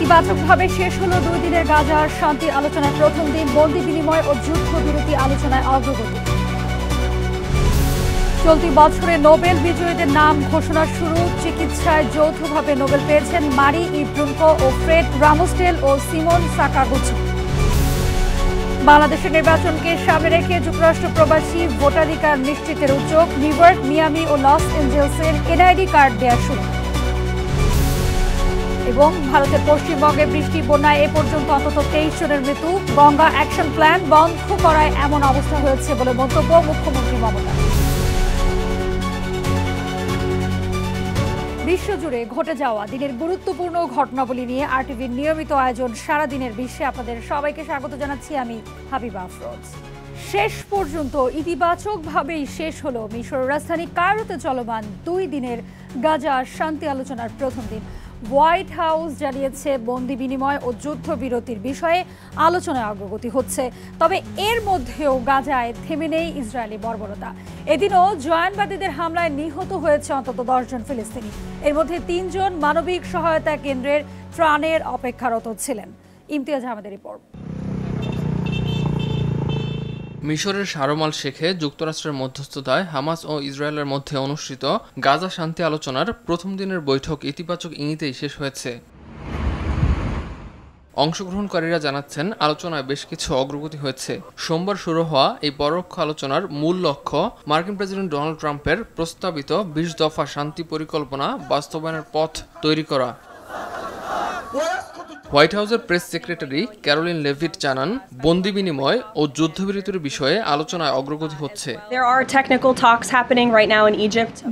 ইতিবাচকভাবে শেষ হলো 2 দিনের গাজার শান্তি আলোচনার প্রথম দিন। বন্দি বিনিময় ও যুদ্ধবিরতি আলোচনায় অগ্রগতি। চলতি বছরে নোবেল বিজয়ীদের নাম ঘোষণা শুরু। চিকিৎসায় যৌথভাবে নোবেল পেয়েছেন মারি ই ব্রুনকো ও ফ্রেড রামোস্টেল ও সিমন সাকাগুচি। বাংলাদেশের নির্বাচনকে সামনে রেখে যুক্তরাষ্ট্র প্রবাসী ভোটাধিকার নিশ্চিতের উদ্যোগ। নিউইয়র্ক, মিয়ামি ও লস এঞ্জেলসের এনআইডি কার্ড দেওয়া শুরু। এবং ভারতের পশ্চিমবঙ্গে বৃষ্টি বন্যায় এ পর্যন্ত অন্তত 23 জনের মৃত্যু। গঙ্গা অ্যাকশন প্ল্যান বন্ধ করায় এমন অবস্থা হয়েছে বলে মন্তব্য মুখ্যমন্ত্রী মমতা। বিশ্বজুড়ে ঘটে যাওয়া দিনের গুরুত্বপূর্ণ ঘটনাবলী নিয়ে আরটিভির নিয়মিত আয়োজন সারাদিনের বিশ্বে আপনাদের সবাইকে স্বাগত জানাচ্ছি আমি হাবিবা আফরোজ। শেষ পর্যন্ত ইতিবাচকভাবেই শেষ হলো মিশরের রাজধানী কায়রোতে চলমান 2 দিনের গাজা শান্তি আলোচনার প্রথম দিন। হোয়াইট হাউস জানিয়েছে বন্দি বিনিময় ও যুদ্ধবিরতির বিষয়ে আলোচনায় অগ্রগতি হচ্ছে। তবে এর মধ্যেও গাজায় থেমে নেই ইসরায়েলি বর্বরতা। এদিনও জয়ানবাদীদের হামলায় নিহত হয়েছে অন্তত 10 জন ফিলিস্তিনি। এর মধ্যে 3 জন মানবিক সহায়তা কেন্দ্রের ত্রাণের অপেক্ষারত ছিলেন। ইমতিয়াজ আহমেদের রিপোর্ট। মিশরের শারম আল শেখে যুক্তরাষ্ট্রের মধ্যস্থতায় হামাস ও ইসরায়েলের মধ্যে অনুষ্ঠিত গাজা শান্তি আলোচনার প্রথম দিনের বৈঠক ইতিবাচক ইঙ্গিতেই শেষ হয়েছে। অংশগ্রহণকারীরা জানাচ্ছেন আলোচনায় বেশ কিছু অগ্রগতি হয়েছে। সোমবার শুরু হওয়া এই পরোক্ষ আলোচনার মূল লক্ষ্য মার্কিন প্রেসিডেন্ট ডোনাল্ড ট্রাম্পের প্রস্তাবিত 20 দফা শান্তি পরিকল্পনা বাস্তবায়নের পথ তৈরি করা। হোয়াইট হাউসের প্রেস সেক্রেটারি ক্যারোলিন লেভিট জানান, বন্দি বিনিময় ও যুদ্ধবিরতির বিষয়ে আলোচনায় অগ্রগতি হচ্ছে।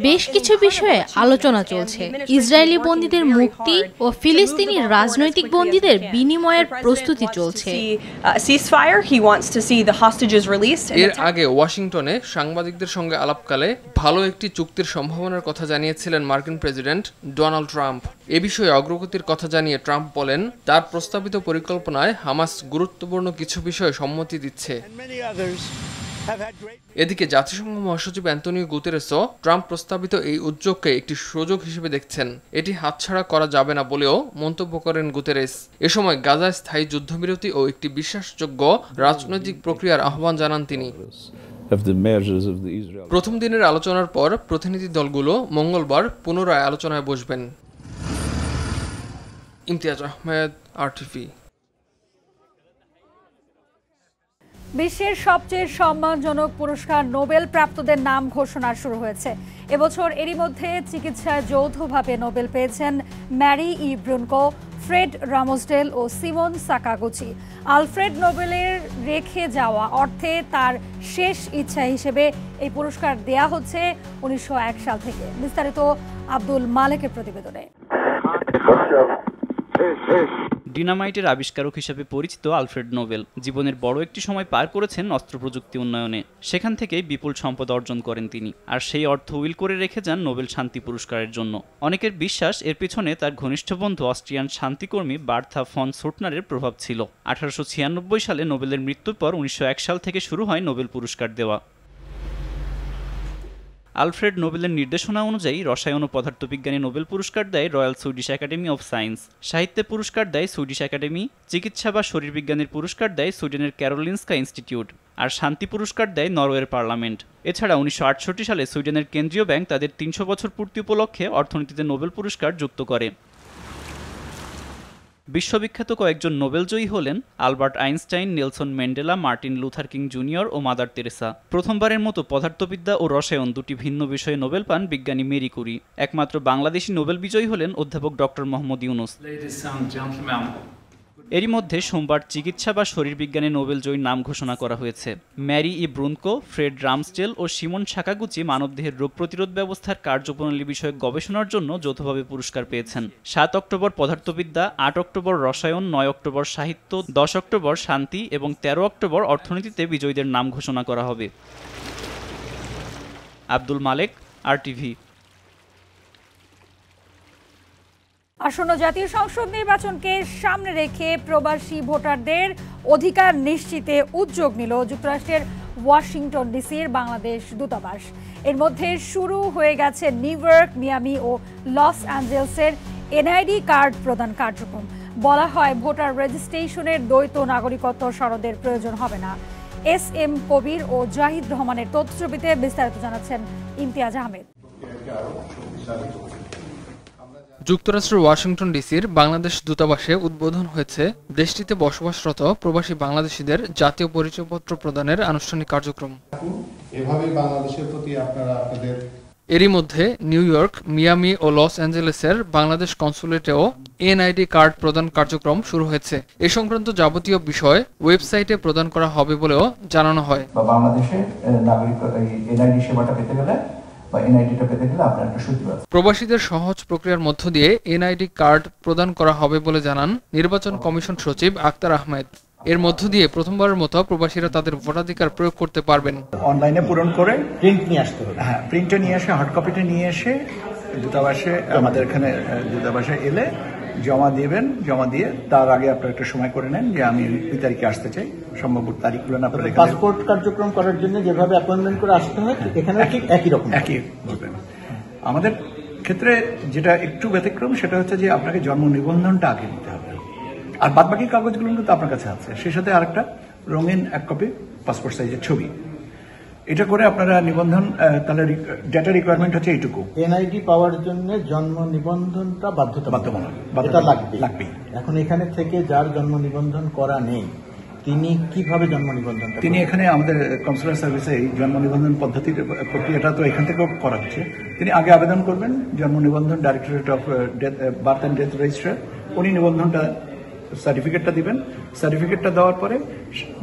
বেশ কিছু বিষয়ে আলোচনা চলছে। ইসরায়েলি বন্দীদের মুক্তি ও ফিলিস্তিনি রাজনৈতিক বন্দীদের বিনিময়ের প্রস্তুতি চলছে। এর আগে ওয়াশিংটনে সাংবাদিকদের সঙ্গে আলাপকালে ভালো একটি চুক্তির সম্ভাবনার কথা জানিয়েছিলেন মার্কিন প্রেসিডেন্ট ডোনাল্ড ট্রাম্প। এ বিষয়ে অগ্রগতির কথা জানিয়ে ট্রাম্প বলেন, তার প্রস্তাবিত পরিকল্পনায় হামাস গুরুত্বপূর্ণ কিছু বিষয়ে সম্মতি দিচ্ছে। এদিকে জাতিসংঘ মহাসচিব অ্যান্তনিও গুতেরেসও ট্রাম্প প্রস্তাবিত এই উদ্যোগকে একটি সুযোগ হিসেবে দেখছেন। এটি হাতছাড়া করা যাবে না বলেও মন্তব্য করেন গুতেরেস। এ সময় গাজায় স্থায়ী যুদ্ধবিরতি ও একটি বিশ্বাসযোগ্য রাজনৈতিক প্রক্রিয়ার আহ্বান জানান তিনি। প্রথম দিনের আলোচনার পর প্রতিনিধি দলগুলো মঙ্গলবার পুনরায় আলোচনায় বসবেন। ইমতিয়াজ আহমেদ, আরটিভি। বিশ্বের সবচেয়ে সম্মানজনক পুরস্কার নোবেল প্রাপ্তদের নাম ঘোষণা শুরু হয়েছে। এবছর এরই মধ্যে চিকিৎসায় যৌথভাবে নোবেল পেয়েছেন ম্যারি ই ব্রুনকো, ফ্রেড রামোসডেল ও সিমন সাকাগুচি। আলফ্রেড নোবেলের রেখে যাওয়া অর্থে তার শেষ ইচ্ছা হিসেবে এই পুরস্কার দেয়া হচ্ছে 1901 সাল থেকে। বিস্তারিত আব্দুল মালেকের প্রতিবেদনে। ডিনামাইটের আবিষ্কারক হিসেবে পরিচিত আলফ্রেড নোবেল জীবনের বড় একটি সময় পার করেছেন অস্ত্র প্রযুক্তি উন্নয়নে। সেখান থেকেই বিপুল সম্পদ অর্জন করেন তিনি, আর সেই অর্থ উইল করে রেখে যান নোবেল শান্তি পুরস্কারের জন্য। অনেকের বিশ্বাস এর পিছনে তার ঘনিষ্ঠ বন্ধু অস্ট্রিয়ান শান্তিকর্মী বার্থা ফন সুটনারের প্রভাব ছিল। 1896 সালে নোবেলের মৃত্যুর পর 1901 সাল থেকে শুরু হয় নোবেল পুরস্কার দেওয়া। আলফ্রেড নোবেলের নির্দেশনা অনুযায়ী রসায়ন ও পদার্থবিজ্ঞানে নোবেল পুরস্কার দেয় royal Swedish academy of science, সাহিত্যে পুরস্কার দেয় সুইডিশ একাডেমি, চিকিৎসা বা শরীরবিজ্ঞানের পুরস্কার দেয় সুইডেনের ক্যারোলিনস্কা ইনস্টিটিউট, আর শান্তি পুরস্কার দেয় নরওয়ের পার্লামেন্ট। এছাড়া 1968 সালে সুইডেনের কেন্দ্রীয় ব্যাংক তাদের 300 বছর পূর্তি উপলক্ষে অর্থনীতিতে নোবেল পুরস্কার যুক্ত করে। বিশ্ববিখ্যাত কয়েকজন নোবেলজয়ী হলেন Albert Einstein, Nelson Mandela, Martin Luther King Junior ও মাদার তেরেসা। প্রথমবারের মতো পদার্থবিদ্যা ও রসায়ন দুটি ভিন্ন বিষয়ে নোবেল পান বিজ্ঞানী মেরি কুরি। একমাত্র বাংলাদেশি নোবেল বিজয়ী হলেন অধ্যাপক ডক্টর মোহাম্মদ ইউনুস। এরই মধ্যে সোমবার চিকিৎসা বা শরীরবিজ্ঞানে নোবেল জয়ীর নাম ঘোষণা করা হয়েছে। ম্যারি ই ব্রুনকো, ফ্রেড রামস্টেল ও সিমন সাকাগুচি মানবদেহের রোগ প্রতিরোধ ব্যবস্থার কার্যপ্রণালী বিষয়ক গবেষণার জন্য যৌথভাবে পুরস্কার পেয়েছেন। 7 অক্টোবর পদার্থবিদ্যা, 8 অক্টোবর রসায়ন, 9 অক্টোবর সাহিত্য, 10 অক্টোবর শান্তি এবং 13 অক্টোবর অর্থনীতিতে বিজয়ীদের নাম ঘোষণা করা হবে। আব্দুল মালেক, আরটিভি। আসন্ন জাতীয় সংসদ নির্বাচনকে সামনে রেখে প্রবাসী ভোটারদের অধিকার নিশ্চিতে উদ্যোগ নিল যুক্তরাষ্ট্রের ওয়াশিংটন ডিসির বাংলাদেশ দূতাবাস। এর মধ্যে শুরু হয়ে গেছে নিউইয়র্ক, মিয়ামি ও লস অ্যাঞ্জেলসের এনআইডি কার্ড প্রদান কার্যক্রম। বলা হয় ভোটার রেজিস্ট্রেশনের দ্বৈত নাগরিকত্ব সনদের প্রয়োজন হবে না। SM কবির ও জাহিদ রহমানের তথ্যছবিতে বিস্তারিত জানাচ্ছেন ইমতিয়াজ আহমেদ। যুক্তরাষ্ট্রের ওয়াশিংটন ডিসির বাংলাদেশ দূতাবাসে উদ্বোধন হয়েছে দেশটিতে বসবাসরত প্রবাসী বাংলাদেশিদের জাতীয় পরিচয়পত্র প্রদানের আনুষ্ঠানিক কার্যক্রম। এভাবে বাংলাদেশের প্রতি আপনাদের এরই মধ্যে নিউ ইয়র্ক, মিয়ামি ও লস অ্যাঞ্জেলেসের বাংলাদেশ কনসুলেটেও NID কার্ড প্রদান কার্যক্রম শুরু হয়েছে। এ সংক্রান্ত যাবতীয় বিষয় ওয়েবসাইটে প্রদান করা হবে বলেও জানানো হয়। বাংলাদেশে নাগরিক NID সেবাটা পেতে গেলে বা NIDটা পেতে গেলে আপনার একটা সূত্র আছে। প্রবাসীদের সহজ প্রক্রিয়ার মধ্য দিয়ে NID কার্ড প্রদান করা হবে বলে জানান নির্বাচন কমিশন সচিব আক্তার আহমেদ। এর মধ্য দিয়ে প্রথমবারের মতো প্রবাসীরা তাদের ভোটাধিকার প্রয়োগ করতে পারবেন। অনলাইনে পূরণ করে প্রিন্ট নিয়ে আসতে হবে। হ্যাঁ, প্রিন্টটা নিয়ে এসে হার্ড কপিটা নিয়ে এসে দূতাবাসে আমাদের এখানে দূতাবাসে এলে জমা দিবেন। জমা দিয়ে তার আগে আপনার একটা সময় করে নেন যে আমি এই তারিখে আসতে চাই। সম্ভাব্য তারিখগুলো না আপনার পাসপোর্ট কার্যক্রম করার জন্য যেভাবে অ্যাপয়েন্টমেন্ট করে আসতে হয় এখানে ঠিক একই রকম একই বলবেন। আমাদের ক্ষেত্রে যেটা একটু ব্যতিক্রম সেটা হচ্ছে যে আপনাকে জন্ম নিবন্ধনটা আগে নিতে হবে, আর বাদবাকি কাগজগুলো কিন্তু আপনার কাছে আছে। সেই সাথে আরেকটা রঙিন এক কপি পাসপোর্ট সাইজের ছবি, এটা করে আপনারা নিবন্ধন, তাহলে ডেটা রিকোয়ারমেন্ট হচ্ছে এইটুকু। NID পাওয়ার জন্য জন্ম নিবন্ধনটা বাধ্যতামূলক, এটা লাগবেই। এখন এখানে থেকে যার জন্ম নিবন্ধন করা নেই তিনি কিভাবে জন্ম নিবন্ধন? তিনি এখানে আমাদের কনসুলার সার্ভিসে এই জন্ম নিবন্ধন পদ্ধতির প্রক্রিয়াটা তো এখান থেকেও করা হচ্ছে। তিনি আগে আবেদন করবেন জন্ম নিবন্ধন directorate of birth and death registrar, উনি নিবন্ধনটা সার্টিফিকেটটা দিবেন। সার্টিফিকেটটা দেওয়ার পরে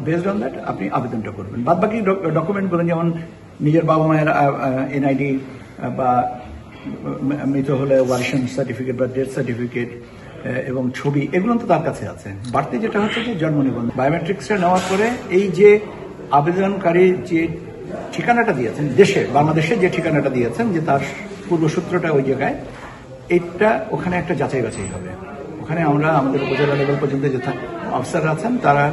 বেসড অন দ্যাট আপনি আবেদনটা করবেন। বাদ বাকি ডকুমেন্টগুলো যেমন নিজের বাবা মায়ের NID বা মৃত হলে ওয়ারিশন সার্টিফিকেট বা ডেথ সার্টিফিকেট এবং ছবি, এগুলো তো তার কাছে আছে। বাড়তি যেটা হচ্ছে যে জন্ম নিবন্ধন বায়োমেট্রিক্সটা নেওয়ার পরে এই যে আবেদনকারী যে ঠিকানাটা দিয়েছেন দেশে, বাংলাদেশে যে ঠিকানাটা দিয়েছেন যে তার পূর্বসূত্রটা ওই জায়গায়, এইটা ওখানে একটা যাচাই বাছাই হবে। ওখানে আমরা আমাদের উপজেলা লেভেল পর্যন্ত যে অফিসাররা আছেন তারা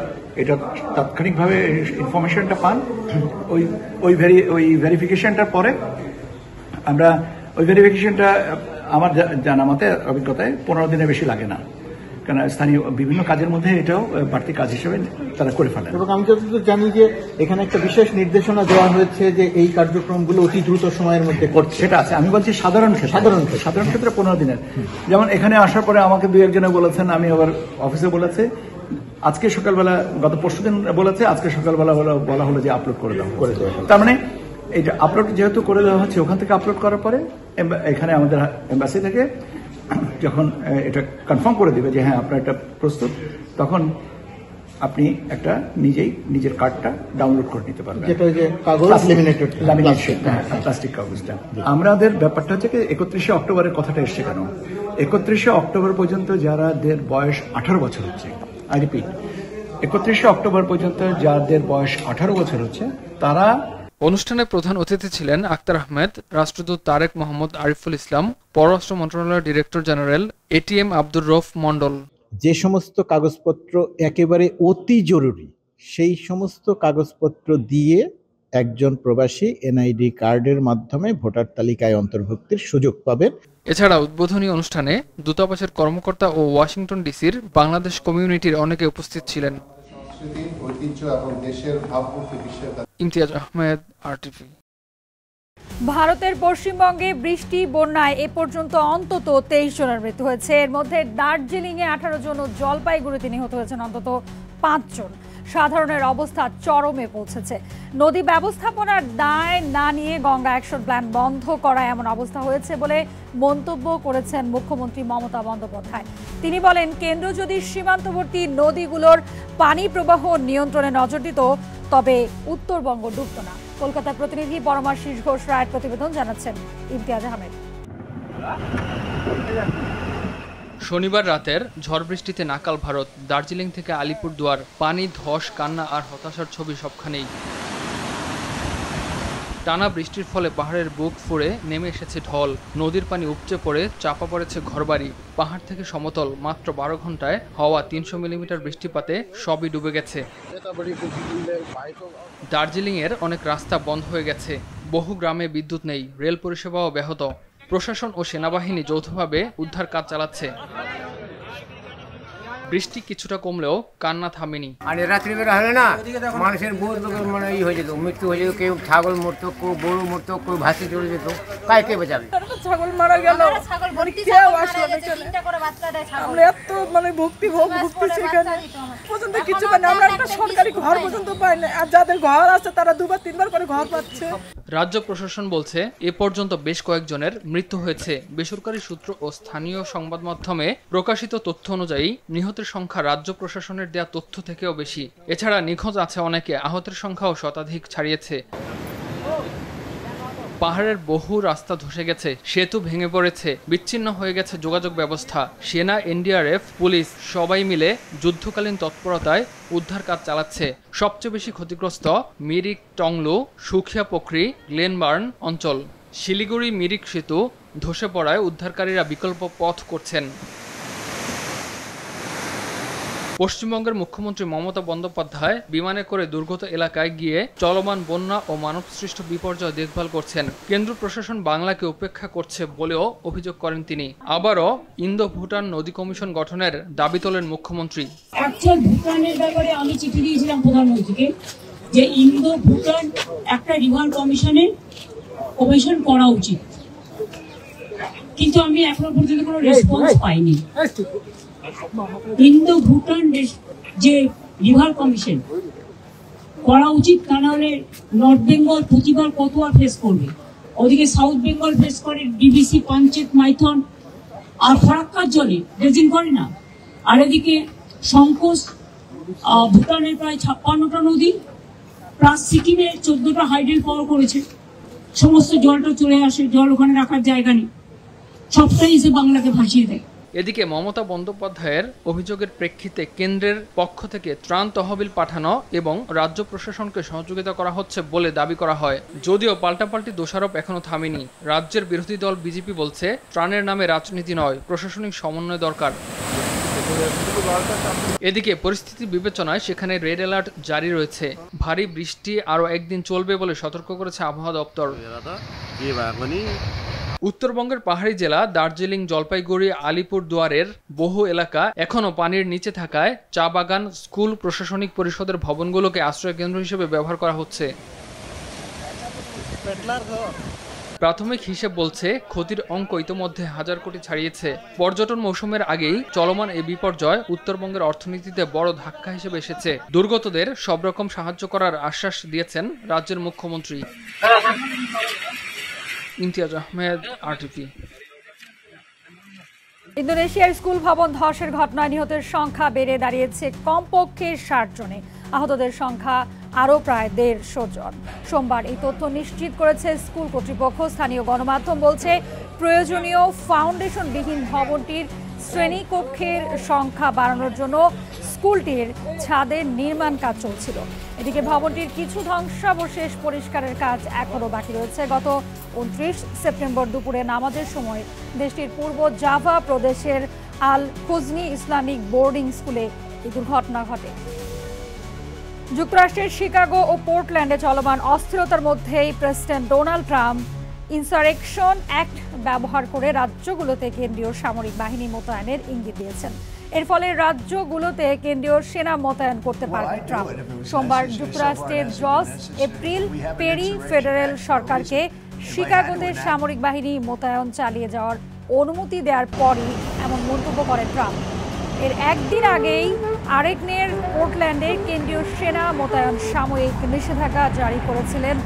এটা তাৎক্ষণিকভাবে ইনফরমেশনটা পান। ওই ভেরিফিকেশনটার পরে আমরা ওই ভেরিফিকেশনটা আমার জানা মতে অভিজ্ঞতায় 15 দিনের বেশি লাগে না, কারণ স্থানীয় বিভিন্ন কাজের মধ্যে এটাও বাড়তি কাজ হিসেবে তারা করে ফেলেন। এবং আমি যতদূর জানি যে এখানে একটা বিশেষ নির্দেশনা দেওয়া হয়েছে যে এই কার্যক্রমগুলো অতি দ্রুত সময়ের মধ্যে করছে, সেটা আছে। আমি বলছি সাধারণ ক্ষেত্রে 15 দিনের। যেমন এখানে আসার পরে আমাকে 2-1 জনে বলেছেন, আমি আবার অফিসে বলেছে আজকে সকালবেলা, গত পরশুদিন বলেছে আজকে সকালবেলা বলা হলো যে আপলোড করে দেওয়া। তার মানে এইটা আপলোড যেহেতু করে দেওয়া হচ্ছে, ওখান থেকে আপলোড করার পরে এখানে আমাদের এম্বাসি থেকে যখন এটা কনফার্ম করে দিবে যে হ্যাঁ আপনার এটা প্রস্তুত, তখন আপনি একটা নিজের কার্ডটা ডাউনলোড করে নিতে পারবেন। যেটা যে কাগজ প্লাস্টিক কাগজটা। আমাদের ব্যাপারটা হচ্ছে 31শে অক্টোবরের কথাটা এসছে কেন? 31শে অক্টোবর পর্যন্ত যাদের বয়স 18 বছর হচ্ছে, আই রিপিট 31শে অক্টোবর পর্যন্ত যাদের বয়স 18 বছর হচ্ছে তারা। অনুষ্ঠানে প্রধান অতিথি ছিলেন আক্তার আহমেদ, রাষ্ট্রদূত তারেক মোহাম্মদ আরিফুল ইসলাম, পররাষ্ট্র মন্ত্রণালয়ের director general ATM Abdur Rauf Mondal. যে সমস্ত কাগজপত্র একেবারে অতি জরুরি সেই সমস্ত কাগজপত্র দিয়ে একজন প্রবাসী NID কার্ডের মাধ্যমে ভোটার তালিকায় অন্তর্ভুক্তির সুযোগ পাবেন। এছাড়া উদ্বোধনী অনুষ্ঠানে দূতাবাসের কর্মকর্তা ও ওয়াশিংটন ডিসির বাংলাদেশ কমিউনিটির অনেকে উপস্থিত ছিলেন। ঐতিহ্য এবং দেশের ভাবমূর্তি বিশ্বের। ইমতিয়াজ আহমেদ, RTV। ভারতের পশ্চিমবঙ্গে বৃষ্টি বন্যায় এ পর্যন্ত অন্তত 23 জনের মৃত্যু হয়েছে। এর মধ্যে দার্জিলিংয়ে 18 জন ও জলপাইগুড়িতে নিহত হয়েছেন অন্তত 5 জন। সাধারণের অবস্থা চরমে পৌঁছেছে। নদী ব্যবস্থাপনার দায় না নিয়ে গঙ্গা অ্যাকশন প্ল্যান বন্ধ করা এমন অবস্থা হয়েছে বলে মন্তব্য করেছেন মুখ্যমন্ত্রী মমতা বন্দ্যোপাধ্যায়। তিনি বলেন, কেন্দ্র যদি সীমান্তবর্তী নদীগুলোর পানি প্রবাহ নিয়ন্ত্রণে নজর দিত তবে উত্তরবঙ্গ ডুবত না। কলকাতার প্রতিনিধি পরমাশিস ঘোষ রায়ের প্রতিবেদন জানাচ্ছেন ইমতিয়াজ আহমেদ। শনিবার রাতের ঝড় বৃষ্টিতে নাকাল ভারত। দার্জিলিং থেকে আলিপুরদুয়ার, পানি, ধস, কান্না আর হতাশার ছবি সবখানেই। টানা বৃষ্টির ফলে পাহাড়ের বুক ফুঁড়ে নেমে এসেছে ঢল। নদীর পানি উপচে পড়ে চাপা পড়েছে ঘরবাড়ি। পাহাড় থেকে সমতল মাত্র 12 ঘন্টায় হওয়া 300 মিলিমিটার বৃষ্টিপাতে সবই ডুবে গেছে। দার্জিলিংয়ের অনেক রাস্তা বন্ধ হয়ে গেছে। বহু গ্রামে বিদ্যুৎ নেই, রেল পরিষেবাও ব্যাহত। প্রশাসন ও সেনাবাহিনী যৌথভাবে উদ্ধার কাজ চালাচ্ছে। বৃষ্টি কিছুটা কমলেও কান্না থামেনি। আর রাত্রিবেলা হলে না মানুষের বহুত লোকের মানে হয়ে যেত, মৃত্যু হয়ে যেত, কেউ ছাগল মরতো, কেউ গরু মরতো, কেউ ভাসি চলে যেত, কাই কে বাঁচাবে? ছাগল মারা গেল, কেউ আসলো না, আমরা এত মানে ভক্তি সেখানে পর্যন্ত কিছু পাই না, আমরা একটা সরকারি ঘর পর্যন্ত পাই না, আর যাদের ঘর আছে তারা 2-3 বার করে ঘর পাচ্ছে। রাজ্য প্রশাসন বলছে এ পর্যন্ত বেশ কয়েকজনের মৃত্যু হয়েছে। বেসরকারি সূত্র ও স্থানীয় সংবাদ মাধ্যমে প্রকাশিত তথ্য অনুযায়ী নিহতের সংখ্যা রাজ্য প্রশাসনের দেয়া তথ্য থেকেও বেশি। এছাড়া নিখোঁজ আছে অনেকে, আহতের সংখ্যাও শতাধিক ছাড়িয়েছে। পাহাড়ের বহু রাস্তা ধসে গেছে, সেতু ভেঙে পড়েছে, বিচ্ছিন্ন হয়ে গেছে যোগাযোগ ব্যবস্থা। সেনা, এনডিআরএফ, পুলিশ সবাই মিলে যুদ্ধকালীন তৎপরতায় উদ্ধার কাজ চালাচ্ছে। সবচেয়ে বেশি ক্ষতিগ্রস্ত মিরিক, টংলু, সুখিয়া পোখরি, গ্লেনবার্ন অঞ্চল। শিলিগুড়ি মিরিক সেতু ধসে পড়ায় উদ্ধারকারীরা বিকল্প পথ করছেন। পশ্চিমবঙ্গের মুখ্যমন্ত্রী মমতা বন্দ্যোপাধ্যায় বিমানে করে দুর্গত এলাকায় গিয়ে চলমান বন্যা ও মানবসৃষ্ট বিপর্যয় দেখভাল করছেন। কেন্দ্র প্রশাসন বাংলাকে উপেক্ষা করছে বলেও অভিযোগ করেন তিনি। আবারও ইন্দো ভুটান নদী কমিশন গঠনের দাবি তোলেন মুখ্যমন্ত্রী। ভুটানের ব্যাপারে আমি চিঠি দিয়েছিলাম প্রধানমন্ত্রীকে যে ইন্দো ভুটান একটা রিভার কমিশন করা উচিত, কিন্তু আমি এখনো পর্যন্ত কোনো রেসপন্স পাইনি। ইন্দো ভুটান যে রিভার কমিশন করা উচিত, তা নাহলে নর্থ বেঙ্গল প্রতিবার কত আর ফেস করবে, ওদিকে সাউথ বেঙ্গল ফেস করে ডিবিসি, পাঞ্চেত, মাইথন আর ফরাক্কার জলে ড্রেজিং করে না, আর এদিকে সংকোচ ভুটানের প্রায় 56টা নদী প্লাস সিকিমের 14টা হাইড্রেল পাওয়ার করেছে, সমস্ত জলটা চলে আসে, জল ওখানে রাখার জায়গা নেই, সবটাই এসে বাংলাকে ভাসিয়ে দেয়। এদিকে মমতা বন্দ্যোপাধ্যায়ের অভিযোগের প্রেক্ষিতে কেন্দ্রের পক্ষ থেকে ত্রাণ তহবিল পাঠানো এবং রাজ্য প্রশাসনকে সহযোগিতা করা হচ্ছে বলে দাবি করা হয়। যদিও পাল্টাপাল্টি দোষারোপ এখনো থামেনি। রাজ্যের বিরোধী দল বিজেপি বলছে ত্রাণের নামে রাজনীতি নয়, প্রশাসনিক সমন্বয় দরকার। এদিকে পরিস্থিতি বিবেচনায় সেখানে রেড অ্যালার্ট জারি রয়েছে। ভারী বৃষ্টি আরও একদিন চলবে বলে সতর্ক করেছে আবহাওয়া দপ্তর। উত্তরবঙ্গের পাহাড়ি জেলা দার্জিলিং, জলপাইগুড়ি, আলিপুরদুয়ারের বহু এলাকা এখনও পানির নিচে থাকায় চা বাগান, স্কুল, প্রশাসনিক পরিষদের ভবনগুলোকে আশ্রয় কেন্দ্র হিসেবে ব্যবহার করা হচ্ছে। প্রাথমিক হিসেব বলছে ক্ষতির অঙ্ক ইতোমধ্যে 1000 কোটি ছাড়িয়েছে। পর্যটন মৌসুমের আগেই চলমান এই বিপর্যয় উত্তরবঙ্গের অর্থনীতিতে বড় ধাক্কা হিসেবে এসেছে। দুর্গতদের সব রকম সাহায্য করার আশ্বাস দিয়েছেন রাজ্যের মুখ্যমন্ত্রী। ইমতিয়াজ আহমেদ, আরটিভি। ইন্দোনেশিয়ার স্কুল ভবন ধসের ঘটনায় নিহতের সংখ্যা বেড়ে দাঁড়িয়েছে কমপক্ষে 60 জনে। আহতদের সংখ্যা আরও প্রায় 150 জন। সোমবার এই তথ্য নিশ্চিত করেছে স্কুল কর্তৃপক্ষ। স্থানীয় গণমাধ্যম বলছে প্রয়োজনীয় ফাউন্ডেশনবিহীন ভবনটির শ্রেণীকক্ষের সংখ্যা বাড়ানোর জন্য স্কুলটির ছাদের নির্মাণ কাজ চলছিল। এদিকে ভবনটির কিছু ধ্বংসাবশেষ পরিষ্কারের কাজ এখনও বাকি রয়েছে। গত 29 সেপ্টেম্বর দুপুরে নামাজের সময় দেশটির পূর্ব জাভা প্রদেশের আল খুজনি ইসলামিক বোর্ডিং স্কুলে এই দুর্ঘটনা ঘটে। যুক্তরাষ্ট্রের শিকাগো ও পোর্টল্যান্ডে চলমান অস্থিরতার মধ্যেই president Donald Trump insurrection act ব্যবহার করে রাজ্যগুলোতে কেন্দ্রীয় সামরিক বাহিনী মোতায়েনের ইঙ্গিত দিয়েছেন। এর ফলে রাজ্যগুলোতে কেন্দ্রীয় সেনা মোতায়েন করতে পারবে ট্রাম্প। সোমবার যুক্তরাষ্ট্রের জজ এপ্রিল পেরি ফেডারেল সরকারকে শিকাগোতে সামরিক বাহিনী মোতায়েন চালিয়ে যাওয়ার অনুমতি দেওয়ার পরই এমন মন্তব্য করেন ট্রাম্প। এর একদিন আগেই আরেকনের পোর্টল্যান্ডে কেন্দ্রীয় সেনা মোতায়েন সাময়িক নিষেধাজ্ঞা জারি করেছিলেন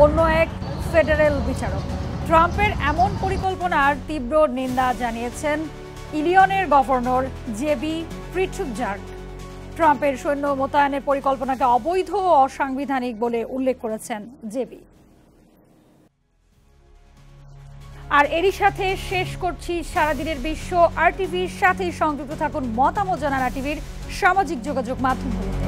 অন্য এক ফেডারেল বিচারক। ট্রাম্পের এমন পরিকল্পনার তীব্র নিন্দা জানিয়েছেন ইলিনয়ের গভর্নর জেবি প্রিটজবার্গ। ট্রাম্পের সৈন্য মোতায়েনের পরিকল্পনাকে অবৈধ ও অসাংবিধানিক বলে উল্লেখ করেছেন জেবি। আর এরই সাথে শেষ করছি সারাদিনের বিশ্ব। আরটিভির সাথেই সংযুক্ত থাকুন, মতামত জানান আরটিভির সামাজিক যোগাযোগ মাধ্যমগুলোতে।